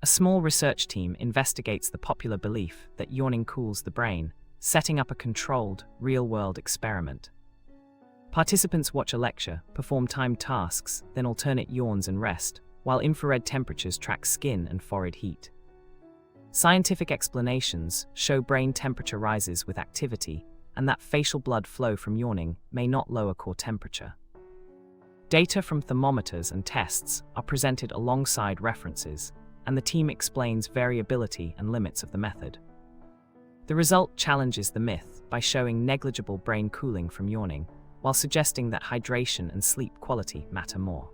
A small research team investigates the popular belief that yawning cools the brain, setting up a controlled, real-world experiment. Participants watch a lecture, perform timed tasks, then alternate yawns and rest, while infrared temperatures track skin and forehead heat. Scientific explanations show brain temperature rises with activity, and that facial blood flow from yawning may not lower core temperature. Data from thermometers and tests are presented alongside references, and the team explains variability and limits of the method. The result challenges the myth by showing negligible brain cooling from yawning, while suggesting that hydration and sleep quality matter more.